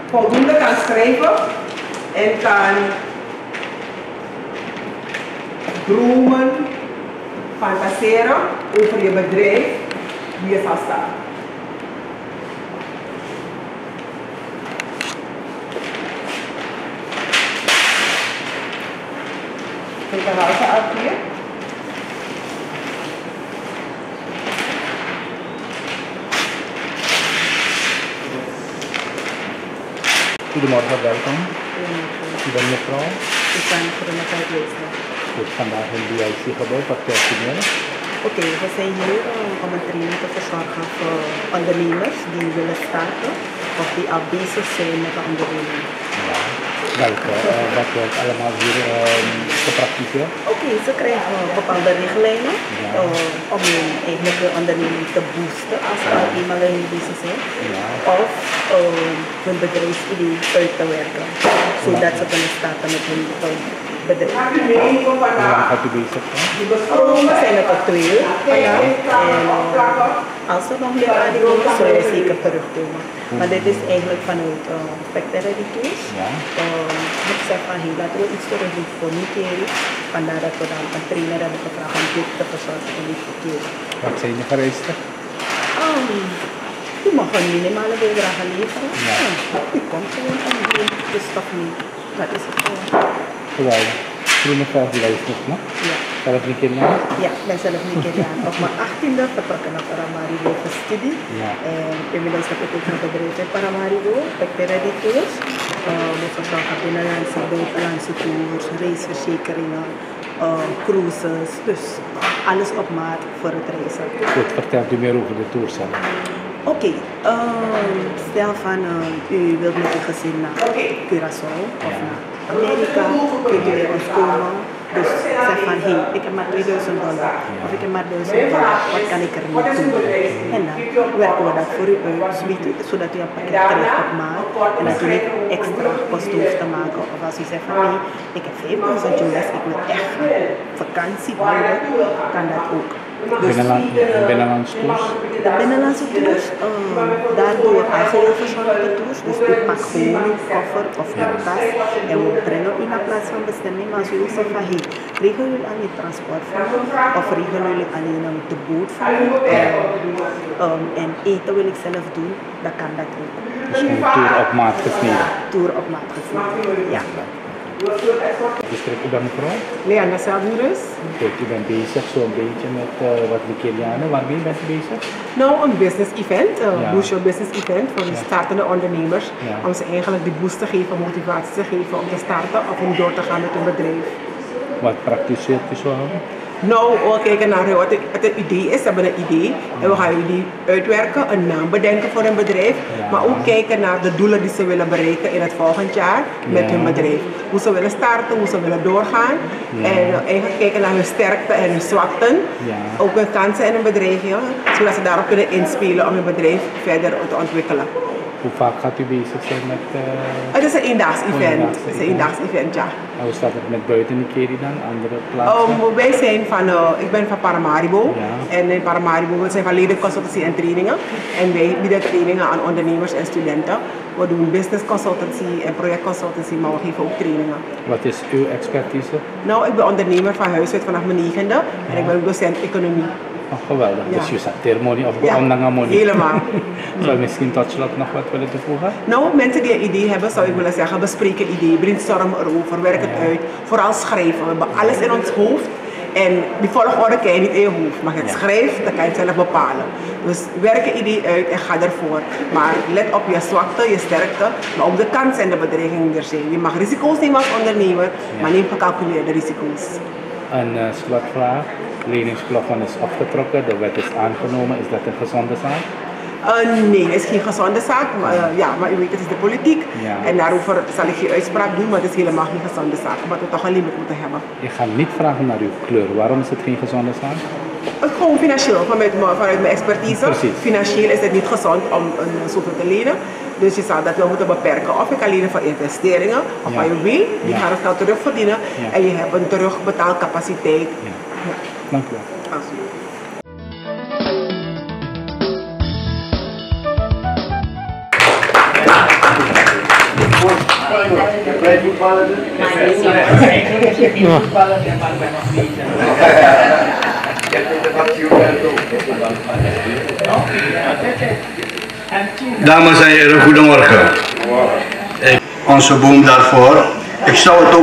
voldoende kan schrijven en kan dromen, fantaseren over je bedrijf, wie je zal staan. Kijk, dan hou je uit hier. Goedemorgen, welkom. Ik ben mevrouw. Ik ben Coronatijd Leesler. Goed, vandaag in BIC gebouw, wat krijg je meer? Oké, we zijn hier om een training te verzorgen voor ondernemers die willen starten of die al bezig zijn met de onderneming. Ja, wat wordt allemaal hier gepraktiseerd? Oké, ze krijgen bepaalde richtlijnen om hun eigenlijke onderneming te boosten als ze al eenmaal ermee bezig zijn. Ja. Of hun bedrijfsidee uit te werken, zodat ze kunnen starten met hun bedrijf. Hoe lang gaat u bezig zijn? We zijn er tot 2 uur vandaag en als er nog meer aankomen, zullen we zeker terugkomen. Maar dit is eigenlijk vanuit Spectre Editors. Ja. Ik zeg van hey, laten we iets terug doen voor Nikeri. Vandaar dat we dan een trainer hebben gevraagd om dit te verzorgen voor Nikeri. Wat zijn de vereisten? Je mag een minimale bijdrage leveren. Ja. Je komt gewoon en je neemt de stof mee. Dat is het gewoon. Geweldig. Groene vergelijking nog? Ja. Zelf een keer naar? Ja, ik ben zelf Nigeriaan. Op mijn 18e vertrokken naar Paramaribo voor studie. Ja. En inmiddels heb ik ook een bedrijf in Paramaribo, Spectre Editors. We verzorgen binnenlandse, buitenlandse tours, reisverzekeringen, cruises. Dus alles op maat voor het reizen. Goed, vertelt u meer over de tour zelf. Oké, stel van u wilt met uw gezin naar Curaçao of naar Amerika, kunt u bij ons komen. Dus zeg van hey, ik heb maar $2000 of ik heb maar $1000, wat kan ik er mee doen? En dan werken we dat voor u uit, zodat u een pakket krijgt op maat en dat u niet extra kosten hoeft te maken. Of als u zegt van nee, ik heb $5000, ik wil echt vakantie houden, kan dat ook. Dus Binnenlandse tours? De binnenlandse tours, daardoor algeheel verzorgde tours. Dus u pakt gewoon uw koffer of uw tas en we brengen u naar plaats van bestemming. Maar als u zegt van hey, regelen jullie alleen transport voor me of regelen jullie alleen de boot voor me en eten wil ik zelf doen, dan kan dat ook. Dus een tour op maat gesneden? Tour op maat gesneden, ja. Dus u bent mevrouw? Leanna Salburus. Goed, u bent bezig zo'n beetje met wat Nigerianen. Waarmee bent u bezig? Nou, een business event, boost your business event voor de startende ondernemers. Ja. Om ze eigenlijk die boost te geven, motivatie te geven om te starten of om door te gaan met hun bedrijf. Wat praktiseert u zo? Nou, we kijken naar wat het idee is. We hebben een idee en we gaan jullie uitwerken, een naam bedenken voor hun bedrijf. Ja. Maar ook kijken naar de doelen die ze willen bereiken in het volgend jaar met hun bedrijf. Hoe ze willen starten, hoe ze willen doorgaan. Ja. En eigenlijk kijken naar hun sterkte en hun zwakten. Ja. Ook hun kansen in hun bedrijf, zodat ze daarop kunnen inspelen om hun bedrijf verder te ontwikkelen. Hoe vaak gaat u bezig zijn met... Het is een eendaags event. Het is een eendaags event, ja. En hoe staat het met buiten Nikeri dan? Andere plaatsen? Wij zijn van, ik ben van Paramaribo. Ja. En in Paramaribo we zijn van ledenconsultancy en trainingen. En wij bieden trainingen aan ondernemers en studenten. We doen business consultancy en projectconsultancy, maar we geven ook trainingen. Wat is uw expertise? Nou, ik ben ondernemer van huis uit vanaf mijn 9e en ik ben ook docent economie. Oh, geweldig. Ja. Dus je zat termonie of Ja, beandangamonie. helemaal. Zou je misschien tot slot nog wat willen toevoegen? Nou, mensen die een idee hebben, zou ik willen zeggen, bespreek een idee, brainstorm erover, werk het uit. Vooral schrijven. We hebben alles in ons hoofd en die volgorde kan je niet in je hoofd. Maar het schrijft, dan kan je het zelf bepalen. Dus werk een idee uit en ga ervoor. Maar let op je zwakte, je sterkte, maar ook de kansen en de bedreigingen er zijn. Je mag risico's nemen als ondernemer, maar neem gecalculeerde risico's. Een slotvraag. Leningsplafond is afgetrokken, de wet is aangenomen. Is dat een gezonde zaak? Nee, het is geen gezonde zaak, maar, maar u weet, het is de politiek. Ja. En daarover zal ik geen uitspraak doen, maar het is helemaal geen gezonde zaak. Maar we toch een limiet moeten hebben. Ik ga niet vragen naar uw kleur. Waarom is het geen gezonde zaak? Gewoon financieel, vanuit mijn expertise. Precies. Financieel is het niet gezond om een zoveel te lenen. Dus je zou dat wel moeten beperken. Of ik kan lenen voor investeringen, of wat je wil. Die gaan het geld terugverdienen. En je hebt een terugbetaalcapaciteit. Ja. Dank u wel. Alsjeblieft. Dames en heren, goedemorgen. Onze boom daarvoor. Ik zou het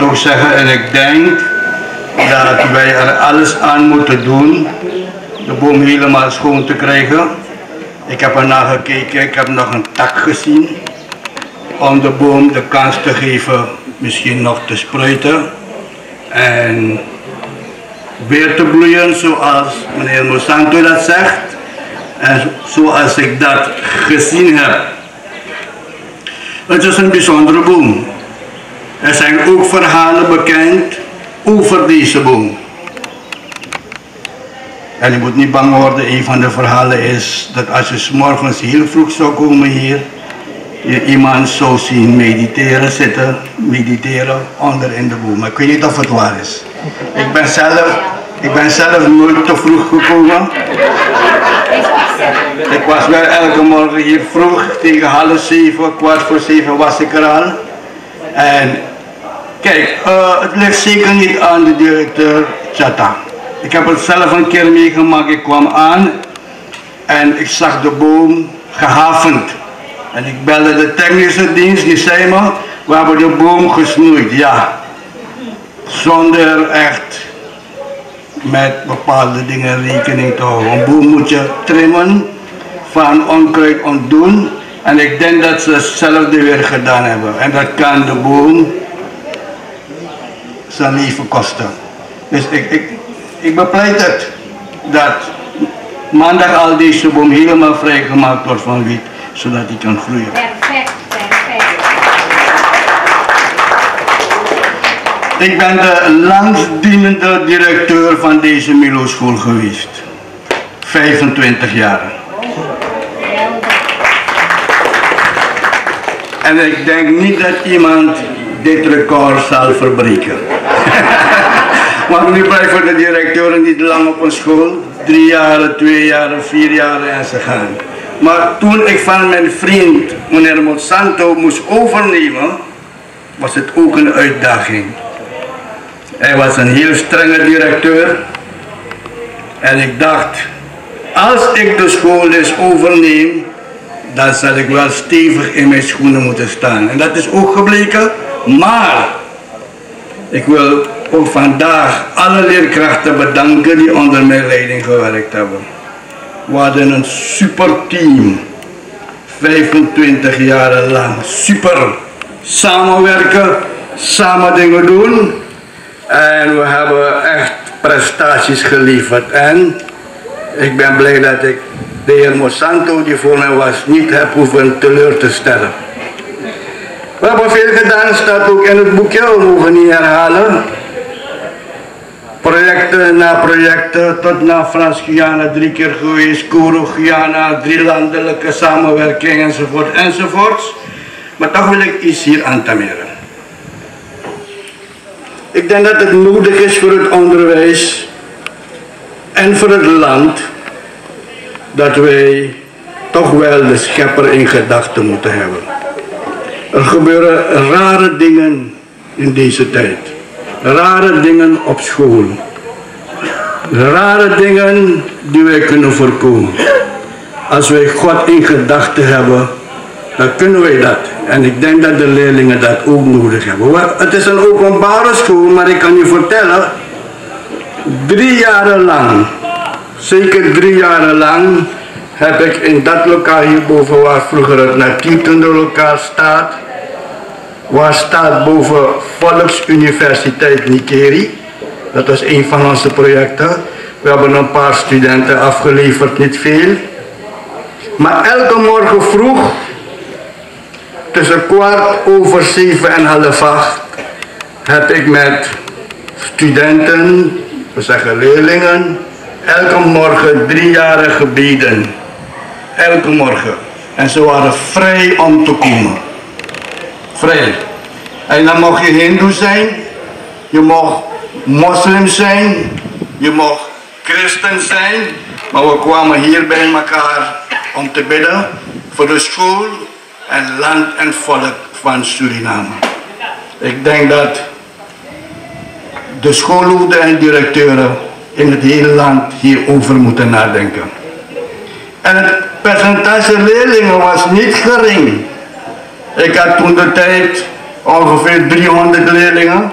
ook zeggen. En ik denk dat wij er alles aan moeten doen de boom helemaal schoon te krijgen. Ik heb ernaar gekeken, ik heb nog een tak gezien om de boom de kans te geven misschien nog te spruiten en weer te bloeien zoals meneer Monsanto dat zegt en zoals ik dat gezien heb. Het is een bijzondere boom. Er zijn ook verhalen bekend over deze boom. En je moet niet bang worden, een van de verhalen is dat als je 's morgens heel vroeg zou komen hier, je iemand zou zien mediteren onder in de boom. Maar ik weet niet of het waar is. Ik ben zelf nooit te vroeg gekomen. Ik was wel elke morgen hier vroeg, tegen 6:30, 6:15 was ik er al. En kijk, het ligt zeker niet aan de directeur Chata. Ik heb het zelf een keer meegemaakt. Ik kwam aan en ik zag de boom gehavend. En ik belde de technische dienst, die zei me, we hebben de boom gesnoeid. Ja, zonder echt met bepaalde dingen rekening te houden. Een boom moet je trimmen, van onkruid ontdoen. En ik denk dat ze hetzelfde weer gedaan hebben. En dat kan de boom zijn leven kosten. Dus ik bepleit het dat maandag al deze boom helemaal vrijgemaakt wordt van wiet, zodat hij kan groeien. Perfect, perfect. Ik ben de langstdienende directeur van deze Milo-school geweest. 25 jaar. En ik denk niet dat iemand dit record zal verbreken. Want nu blijven de directeuren niet lang op een school. 3 jaar, 2 jaar, 4 jaar en ze gaan. Maar toen ik van mijn vriend, meneer Monsanto, moest overnemen, was het ook een uitdaging. Hij was een heel strenge directeur. En ik dacht, als ik de school dus overneem, dan zal ik wel stevig in mijn schoenen moeten staan. En dat is ook gebleken. Maar ik wil ook vandaag alle leerkrachten bedanken die onder mijn leiding gewerkt hebben. We hadden een super team. 25 jaar lang. Super. Samenwerken, samen dingen doen. En we hebben echt prestaties geleverd. En ik ben blij dat ik de heer Monsanto, die voor mij was, niet heb hoeven teleur te stellen. We hebben veel gedaan, staat ook in het boekje, we mogen niet herhalen. Projecten na projecten, tot naar Frans-Guyana 3 keer geweest, Coro-Guyana, 3 landelijke samenwerking enzovoort enzovoorts. Maar toch wil ik iets hier aantameren. Ik denk dat het nodig is voor het onderwijs en voor het land dat wij toch wel de schepper in gedachten moeten hebben. Er gebeuren rare dingen in deze tijd. Rare dingen op school. Rare dingen die wij kunnen voorkomen. Als wij God in gedachten hebben, dan kunnen wij dat. En ik denk dat de leerlingen dat ook nodig hebben. Het is een openbare school, maar ik kan je vertellen, 3 jaar lang, zeker 3 jaar lang, heb ik in dat lokaal hierboven, waar vroeger het natuurkunde lokaal staat, waar staat boven Volksuniversiteit Nikeri. Dat was een van onze projecten. We hebben een paar studenten afgeleverd, niet veel. Maar elke morgen vroeg, tussen 7:15 en 7:30, heb ik met studenten, we zeggen leerlingen, elke morgen 3 jaar gebeden. Elke morgen. En ze waren vrij om te komen. Vrij. En dan mocht je hindoe zijn, je mocht moslim zijn, je mocht christen zijn, maar we kwamen hier bij elkaar om te bidden voor de school en land en volk van Suriname. Ik denk dat de schoolhoofden en directeuren in het hele land hierover moeten nadenken. En het percentage leerlingen was niet gering. Ik had toen de tijd ongeveer 300 leerlingen,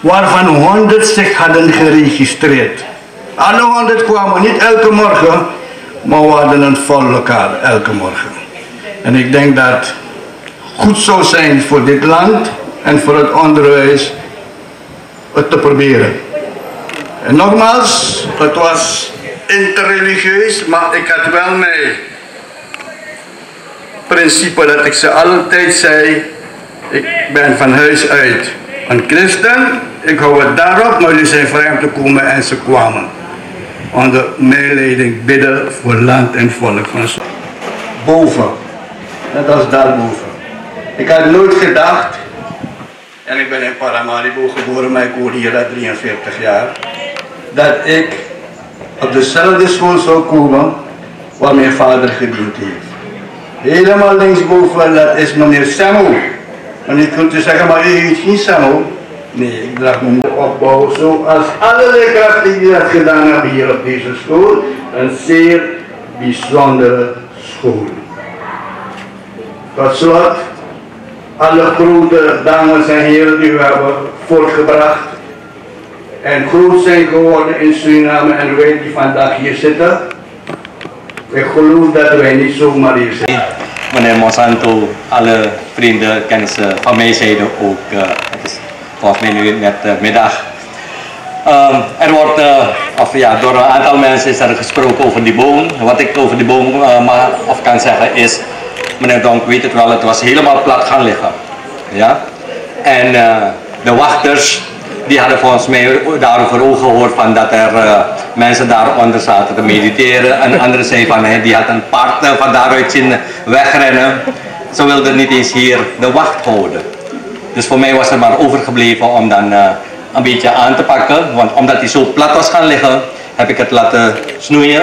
waarvan 100 zich hadden geregistreerd. Alle 100 kwamen niet elke morgen, maar we hadden een vol lokaal elke morgen. En ik denk dat het goed zou zijn voor dit land en voor het onderwijs het te proberen. En nogmaals, het was interreligieus, maar ik had wel mijn principe dat ik ze altijd zei, ik ben van huis uit een christen, ik hou het daarop, maar jullie zijn vrij om te komen en ze kwamen. Onder mijn leiding bidden voor land en volk van Suriname. Boven, net als daarboven. Ik had nooit gedacht, en ik ben in Paramaribo geboren, maar ik woon hier al 43 jaar, dat ik op dezelfde school zou komen waar mijn vader gediend heeft. Helemaal linksboven, dat is meneer Samuel. En ik kunt u zeggen, maar u heet geen Samuel. Nee, ik draag me opbouwen zoals alle leerkrachten die dat gedaan hebben hier op deze school. Een zeer bijzondere school. Tot slot, alle grote dames en heren die we hebben voortgebracht en groot zijn geworden in Suriname en wij die vandaag hier zitten. Ik geloof dat wij niet zomaar hier zitten. Meneer Monsanto, alle vrienden, kennissen van mij zeiden ook, het is volgens mij nu net middag. Er wordt, door een aantal mensen is er gesproken over die boom. Wat ik over die boom kan zeggen is, meneer Donk weet het wel, het was helemaal plat gaan liggen. Ja? En de wachters, die hadden volgens mij daarover ook gehoord van dat er mensen daaronder zaten te mediteren. En anderen zeiden van, die had een paard van daaruit zien wegrennen. Ze wilden niet eens hier de wacht houden. Dus voor mij was er maar overgebleven om dan een beetje aan te pakken. Want omdat hij zo plat was gaan liggen, heb ik het laten snoeien.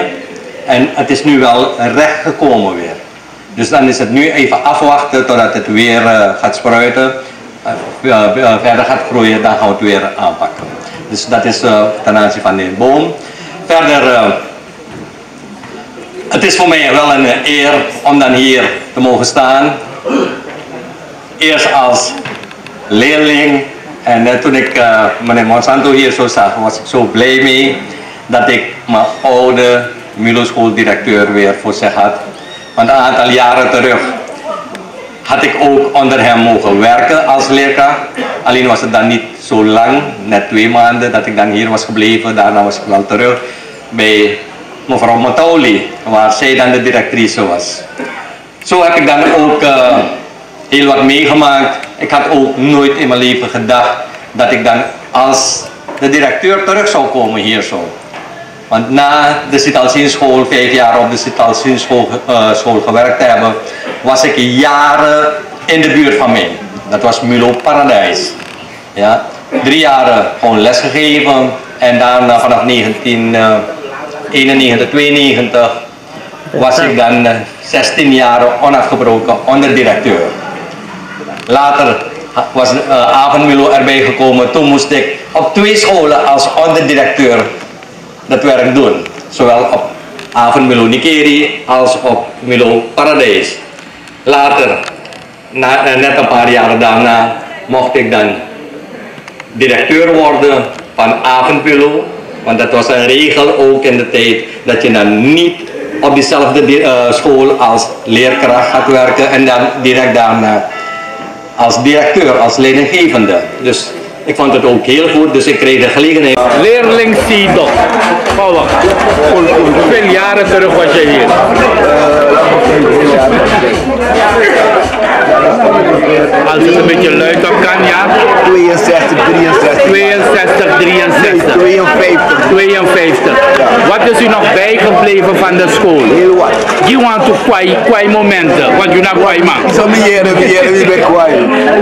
En het is nu wel recht gekomen weer. Dus dan is het nu even afwachten totdat het weer gaat spruiten. Verder gaat groeien, dan gaan we het weer aanpakken. Dus dat is ten aanzien van de boom. Verder, het is voor mij wel een eer om dan hier te mogen staan. Eerst als leerling en toen ik meneer Monsanto hier zo zag, was ik zo blij mee dat ik mijn oude MULO-schooldirecteur weer voor zich had. Want een aantal jaren terug had ik ook onder hem mogen werken als leerkracht. Alleen was het dan niet zo lang, net 2 maanden dat ik dan hier was gebleven. Daarna was ik wel terug bij mevrouw Motauli, waar zij dan de directrice was. Zo heb ik dan ook heel wat meegemaakt. Ik had ook nooit in mijn leven gedacht dat ik dan als de directeur terug zou komen hier zo. Want na de Sitalsienschool, 5 jaar op de Sitalsienschool gewerkt te hebben, was ik jaren in de buurt van mij. Dat was MULO Paradijs. Ja. 3 jaar gewoon lesgegeven en daarna vanaf 1991, 92 was ik dan 16 jaar onafgebroken onderdirecteur. Later was avondMULO erbij gekomen. Toen moest ik op 2 scholen als onderdirecteur dat werk doen. Zowel op avondMULO Nikeri als op MULO Paradijs. Later, net een paar jaren daarna, mocht ik dan directeur worden van avondMULO. Want dat was een regel ook in de tijd dat je dan niet op diezelfde school als leerkracht gaat werken en dan direct daarna als directeur, als leidinggevende. Dus ik vond het ook heel goed, dus ik kreeg de gelegenheid. Leerling Sidok. Hoeveel jaren terug was je hier? Als het een beetje luid op kan, ja? 62, 63. 62, 63. Nee, 52. Wat is u nog bijgebleven van de school? Heel wat. Je want to kwai momenten, want je naar kwai man. Zo meer, wie ben kwai.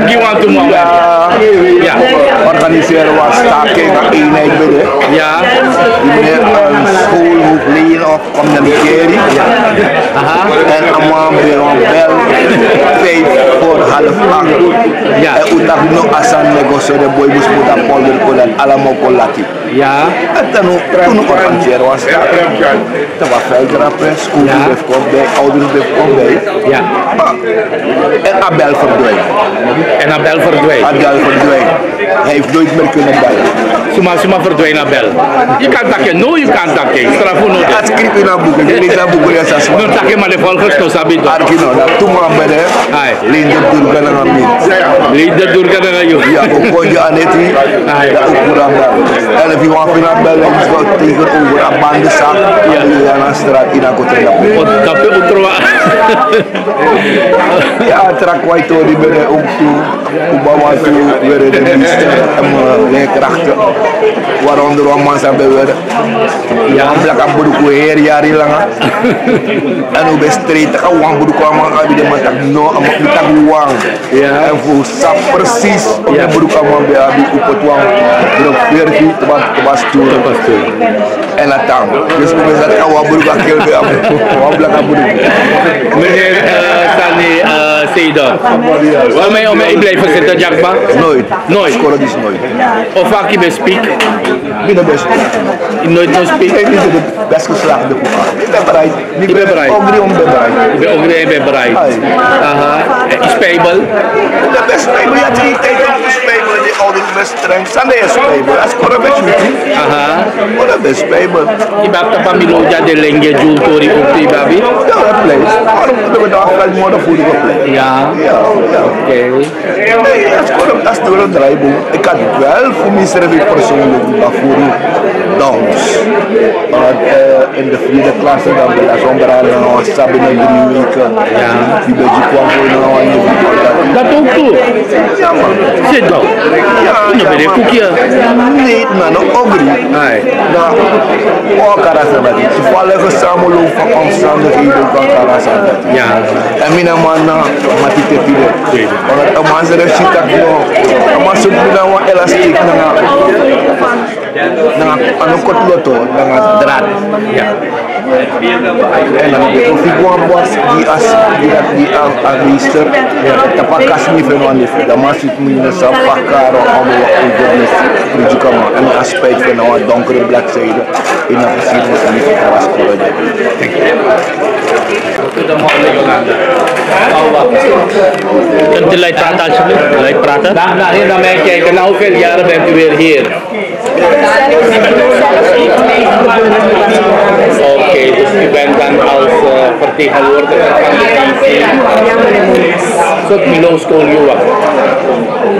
Je want to momenten. Ja. Organiseren wat staking aan eenheid binnen. Ja. Die meneer school moet leren of om naar Nigeria. En allemaal weer een bel 5 voor half 8. Ja. En utak no asan negosio de boy moest moeten polder kolan allemaal kolaki. Ja. En toen organiseren was dat. Dat was veldrappen, school heeft komt bij, ouders heeft komt bij. Ja. En Abel verdwijnt. En Abel verdwijnt. Abel verdwijnt. Hij heeft nooit meer kunnen bellen. Suma verdwijnt Abel. Je kan takken, no, je kan takken. Strafo no. Het schrijft in een boek, je leest dat boek, je zegt No takken maar de volgers no sabi do. Arkino, dat toen maar bij de Linde Durga na Amin. Linde Durga na yo. Ja, ook kon je aan het hier, dat ook voor Abel. En als je wat vindt Abel, dan is dat tegenover een bandenzaak. Ja, je aan de straat in een kotel. Dat is ook troa. Ja, trak white hoor die binnen ook toe. Obama toe, weer de minister en leerkrachten. Waaronder wat mensen hebben. Ja, plak aan boek heer jaren lang. En hoe bestreed ik aan wang boek aan man abi de man tak no am tak wang. Ja, en voor sap precies. Ja, boek aan man be abi op het wang. Drop verki tebas toe. En dat dan. Dus we zijn dat wang boek aan kill be am. Wang plak aan boek. Meneer Sani Seido. Waarmee je blijven zitten, Jakba? Nooit. Nooit? Scoren is nooit. Of vaak je speak? Binnen best. Je nooit no speak? Ik ben de best geslaagde voetbal. Ik ben bereid. Ik ben bereid. Ook drie om ben bereid. Ik ben bereid. Aha. Is Spijbel? De best spijbel. Je had geen tijd om te spijbelen. Die ouders best streng. Sanne is spijbel. Als ik een beetje met je. Aha. Maar dat best spijbel. Je hebt de familie dat de lengte doet door die ook die baby? Ja, dat blijft. Waarom moeten we daar wel modder voor die plek? Ja. Ja. Oké. Nee, dat is door een draaiboek. Ik had het wel voor mezelf persoonlijk voor dans. In de 4e klasse dan ben ik zonder aan een Sabine 3 weken. Ja. Die beetje kwam voor een Dat ook toe? Ja man. Zit dan? Ja, dan ben je koekje. Nee, maar nog ogri. Nee. Nou, ook karasa dat is. Toevallige samenloop van omstandigheden kan karasa dat. Ja. En mijn man maar die tepide. Want het man zegt shit dat gewoon. Maar zo moet dan wel elastiek aan een kort lotto, dan een draad. Ja. En dan of ik was die aanwezig, dat pak als niet van wanneer, dan maak ik me in de zak pakken om te komen. En een aspect van een donkere bladzijde in een geschiedenis en niet was geworden. Kunt u luid praten alsjeblieft? Luid praten? Dan ben je kijken, na hoeveel jaren bent u weer hier? Oké, dus u bent dan als vertegenwoordiger van de DC. Ja, meneer. Wat Milo School u was?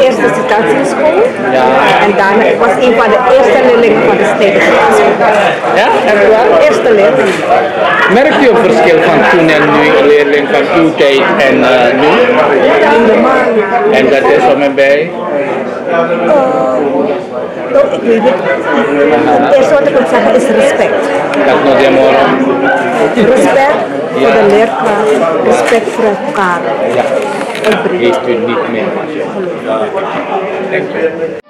Eerst de citatieschool. Ja. En daarna, ik was een van de eerste leerlingen van de stedelijke school. Ja, echt waar? Eerste leerling. Merkt u een verschil van toen en nu, een leerling van uw tijd en nu? Helemaal. En dat is wat men bij? Ik weet het. Het eerste wat ik moet zeggen is respect. Dat nog helemaal. Respect voor de leerkracht, respect voor elkaar. Ja, heeft u niet meer. Dank u.